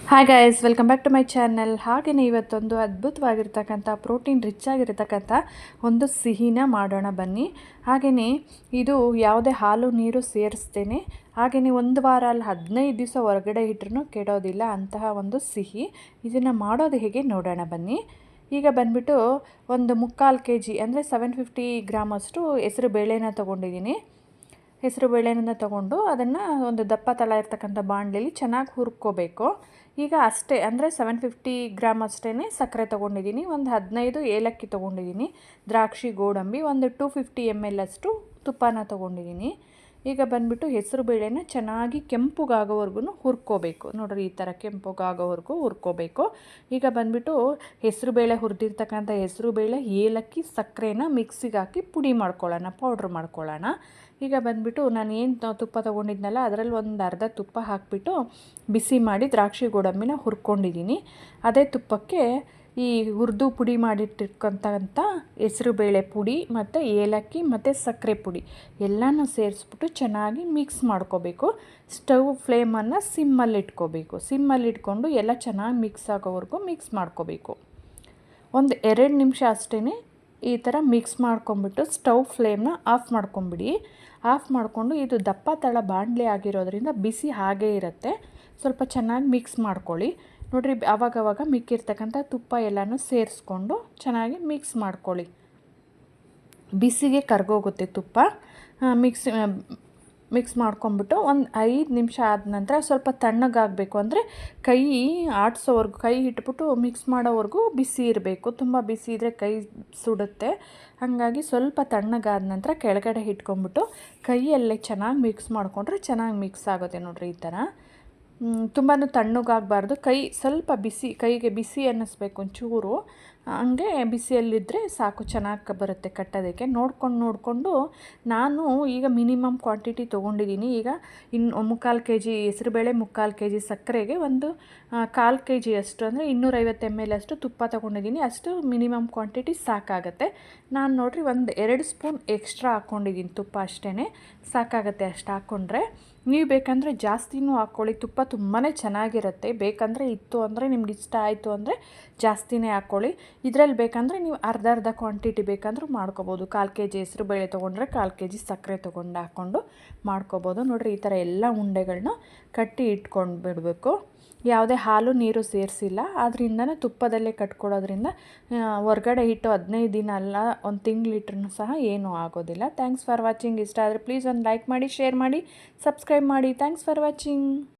Hi guys, welcome back to my channel. ಹಾಗೆಯೇ ಇವತ್ತೊಂದು ಅದ್ಭುತವಾಗಿರ್ತಕ್ಕಂಥ ಪ್ರೋಟೀನ್ ರಿಚ್ ಆಗಿರತಕ್ಕಂಥ ಒಂದು ಸಿಹಿನ ಮಾಡೋಣ ಬನ್ನಿ. ಹಾಗೆಯೇ ಇದು ಯಾವುದೇ ಹಾಲು ನೀರು ಸೇರಿಸ್ತೇನೆ. ಹಾಗೆಯೇ ಒಂದು ವಾರ ಅಲ್ಲಿ 15 ದಿವಸ ಹೊರಗಡೆ ಇಟ್ಟರೂ ಕೆಡೋದಿಲ್ಲ ಅಂತಹ ಒಂದು ಸಿಹಿ. ಇದನ್ನು ಮಾಡೋದು ಹೇಗೆ ನೋಡೋಣ ಬನ್ನಿ. ಈಗ ಬಂದುಬಿಟ್ಟು ಒಂದು 3/4 kg ಅಂದರೆ 750 ಗ್ರಾಮ್ ಅಷ್ಟು ಹೆಸರು ಬೇಳೆನ ತೊಗೊಂಡಿದ್ದೀನಿ. ಹೆಸರು ಬೇಳೆನ ತೊಗೊಂಡು ಅದನ್ನು ಒಂದು ದಪ್ಪ ತಳ ಇರ್ತಕ್ಕಂಥ ಬಾಣಲೆಯಲ್ಲಿ ಚೆನ್ನಾಗಿ ಹುರ್ಕೋಬೇಕು. ಈಗ ಅಷ್ಟೇ ಅಂದರೆ 750 ಗ್ರಾಮ್ ಅಷ್ಟೇ ಸಕ್ಕರೆ ತೊಗೊಂಡಿದ್ದೀನಿ. ಒಂದು 15 ಏಲಕ್ಕಿ ತೊಗೊಂಡಿದ್ದೀನಿ. ದ್ರಾಕ್ಷಿ, ಗೋಡಂಬಿ, ಒಂದು 250 ml ಅಷ್ಟು ತುಪ್ಪನ ತೊಗೊಂಡಿದ್ದೀನಿ. ಈಗ ಬಂದುಬಿಟ್ಟು ಹೆಸರು ಬೇಳೆನ ಚೆನ್ನಾಗಿ ಕೆಂಪುಗಾಗೋವರೆಗೂ ಹುರ್ಕೋಬೇಕು. ನೋಡಿರಿ, ಈ ಥರ ಕೆಂಪುಗಾಗೋವರೆಗೂ ಹುರ್ಕೋಬೇಕು. ಈಗ ಬಂದುಬಿಟ್ಟು ಹೆಸರು ಬೇಳೆ ಹುರಿದಿರ್ತಕ್ಕಂಥ ಹೆಸರು ಬೇಳೆ, ಏಲಕ್ಕಿ, ಸಕ್ಕರೆನ ಮಿಕ್ಸಿಗೆ ಹಾಕಿ ಪುಡಿ ಮಾಡ್ಕೊಳ್ಳೋಣ, ಪೌಡ್ರ್ ಮಾಡ್ಕೊಳ್ಳೋಣ. ಈಗ ಬಂದುಬಿಟ್ಟು ನಾನು ಏನು ತುಪ್ಪ ತೊಗೊಂಡಿದ್ನಲ್ಲ ಅದರಲ್ಲಿ ಒಂದು ಅರ್ಧ ತುಪ್ಪ ಹಾಕಿಬಿಟ್ಟು ಬಿಸಿ ಮಾಡಿ ದ್ರಾಕ್ಷಿ ಗೋಡಂಬಿನ ಹುರ್ಕೊಂಡಿದ್ದೀನಿ. ಅದೇ ತುಪ್ಪಕ್ಕೆ ಈ ಹುರಿದು ಪುಡಿ ಮಾಡಿಟ್ಟಿರ್ತಕ್ಕಂಥ ಹೆಸರುಬೇಳೆ ಪುಡಿ ಮತ್ತು ಏಲಕ್ಕಿ ಮತ್ತು ಸಕ್ಕರೆ ಪುಡಿ ಎಲ್ಲನೂ ಸೇರಿಸ್ಬಿಟ್ಟು ಚೆನ್ನಾಗಿ ಮಿಕ್ಸ್ ಮಾಡ್ಕೋಬೇಕು. ಸ್ಟವ್ ಫ್ಲೇಮನ್ನು ಸಿಮ್ಮಲ್ಲಿ ಇಟ್ಕೊಂಡು ಎಲ್ಲ ಚೆನ್ನಾಗಿ ಮಿಕ್ಸ್ ಆಗೋವರೆಗೂ ಮಿಕ್ಸ್ ಮಾಡ್ಕೋಬೇಕು. ಒಂದು 2 ನಿಮಿಷ ಅಷ್ಟೇ ಈ ಥರ ಮಿಕ್ಸ್ ಮಾಡ್ಕೊಂಬಿಟ್ಟು ಸ್ಟವ್ ಫ್ಲೇಮ್ನ ಆಫ್ ಮಾಡ್ಕೊಂಬಿಡಿ. ಆಫ್ ಮಾಡಿಕೊಂಡು ಇದು ದಪ್ಪ ತಳ ಬಾಣಲೆ ಆಗಿರೋದ್ರಿಂದ ಬಿಸಿ ಹಾಗೇ ಇರುತ್ತೆ. ಸ್ವಲ್ಪ ಚೆನ್ನಾಗಿ ಮಿಕ್ಸ್ ಮಾಡ್ಕೊಳ್ಳಿ. ನೋಡಿರಿ, ಆವಾಗವಾಗ ಮಿಕ್ಕಿರ್ತಕ್ಕಂಥ ತುಪ್ಪ ಎಲ್ಲನೂ ಸೇರಿಸ್ಕೊಂಡು ಚೆನ್ನಾಗಿ ಮಿಕ್ಸ್ ಮಾಡ್ಕೊಳ್ಳಿ. ಬಿಸಿಗೆ ಕರಗೋಗುತ್ತೆ ತುಪ್ಪ. ಮಿಕ್ಸ್ ಮಾಡ್ಕೊಂಬಿಟ್ಟು ಒಂದು 5 ನಿಮಿಷ ಆದ ನಂತರ ಸ್ವಲ್ಪ ತಣ್ಣಗಾಗಬೇಕು. ಅಂದರೆ ಕೈ ಆಡಿಸೋವರೆಗೂ, ಕೈ ಇಟ್ಬಿಟ್ಟು ಮಿಕ್ಸ್ ಮಾಡೋವರೆಗೂ ಬಿಸಿ ಇರಬೇಕು. ತುಂಬ ಬಿಸಿ ಇದ್ದರೆ ಕೈ ಸುಡುತ್ತೆ. ಹಾಗಾಗಿ ಸ್ವಲ್ಪ ತಣ್ಣಗಾದ ನಂತರ ಕೆಳಗಡೆ ಇಟ್ಕೊಂಬಿಟ್ಟು ಕೈಯಲ್ಲೇ ಚೆನ್ನಾಗಿ ಮಿಕ್ಸ್ ಮಾಡಿಕೊಂಡ್ರೆ ಚೆನ್ನಾಗಿ ಮಿಕ್ಸ್ ಆಗುತ್ತೆ. ನೋಡಿರಿ, ಈ ಥರ ತುಂಬಾ ತಣ್ಣಗಾಗಬಾರ್ದು. ಕೈ ಸ್ವಲ್ಪ ಬಿಸಿ, ಕೈಗೆ ಬಿಸಿ ಅನ್ನಿಸ್ಬೇಕು ಒಂಚೂರು. ಹಂಗೆ ಬಿಸಿಯಲ್ಲಿದ್ದರೆ ಸಾಕು, ಚೆನ್ನಾಗಿ ಬರುತ್ತೆ ಕಟ್ಟೋದಕ್ಕೆ. ನೋಡಿಕೊಂಡು ನಾನು ಈಗ ಮಿನಿಮಮ್ ಕ್ವಾಂಟಿಟಿ ತೊಗೊಂಡಿದ್ದೀನಿ. ಈಗ 3/4 kg ಹೆಸರುಬೇಳೆ, 3/4 kg ಸಕ್ಕರೆಗೆ ಒಂದು 1/4 kg ಅಷ್ಟು ಅಂದರೆ 250 ml ಅಷ್ಟು ತುಪ್ಪ ತೊಗೊಂಡಿದ್ದೀನಿ. ಅಷ್ಟು ಮಿನಿಮಮ್ ಕ್ವಾಂಟಿಟಿ ಸಾಕಾಗುತ್ತೆ. ನಾನು ನೋಡಿರಿ ಒಂದು 2 ಸ್ಪೂನ್ ಎಕ್ಸ್ಟ್ರಾ ಹಾಕ್ಕೊಂಡಿದ್ದೀನಿ ತುಪ್ಪ. ಅಷ್ಟೇ ಸಾಕಾಗುತ್ತೆ. ಅಷ್ಟು ಹಾಕ್ಕೊಂಡ್ರೆ ನೀವು ಬೇಕಂದರೆ ಜಾಸ್ತಿನೂ ಹಾಕ್ಕೊಳ್ಳಿ. ತುಪ್ಪ ತುಂಬಾ ಚೆನ್ನಾಗಿರುತ್ತೆ. ಬೇಕಂದರೆ ಇತ್ತು ಅಂದರೆ ನಿಮ್ಗೆ ಇಷ್ಟ ಆಯಿತು ಅಂದರೆ ಜಾಸ್ತಿನೇ ಹಾಕ್ಕೊಳ್ಳಿ. ಇದರಲ್ಲಿ ಬೇಕಂದರೆ ನೀವು ಅರ್ಧ ಕ್ವಾಂಟಿಟಿ ಬೇಕಂದ್ರೂ ಮಾಡ್ಕೋಬೋದು. 1/4 kg ಹೆಸರು ಬೇಳೆ ತೊಗೊಂಡ್ರೆ 1/4 kg ಸಕ್ಕರೆ ತೊಗೊಂಡು ಹಾಕ್ಕೊಂಡು ಮಾಡ್ಕೋಬೋದು. ನೋಡಿರಿ, ಈ ಥರ ಎಲ್ಲ ಉಂಡೆಗಳನ್ನ ಕಟ್ಟಿ ಇಟ್ಕೊಂಡು ಬಿಡಬೇಕು. ಯಾವುದೇ ಹಾಲು ನೀರು ಸೇರಿಸಿಲ್ಲ. ಆದ್ದರಿಂದನೇ ತುಪ್ಪದಲ್ಲೇ ಕಟ್ಕೊಳ್ಳೋದ್ರಿಂದ ಹೊರ್ಗಡೆ ಇಟ್ಟು 15 ದಿನ ಅಲ್ಲ, ಒಂದು ತಿಂಗಳಿಟ್ರೂ ಸಹ ಏನೂ ಆಗೋದಿಲ್ಲ. Thanks for watching. ಇಷ್ಟ ಆದರೆ ಪ್ಲೀಸ್ ಒಂದು ಲೈಕ್ ಮಾಡಿ, ಶೇರ್ ಮಾಡಿ, ಸಬ್ಸ್ಕ್ರೈಬ್ ಮಾಡಿ. Thanks for watching.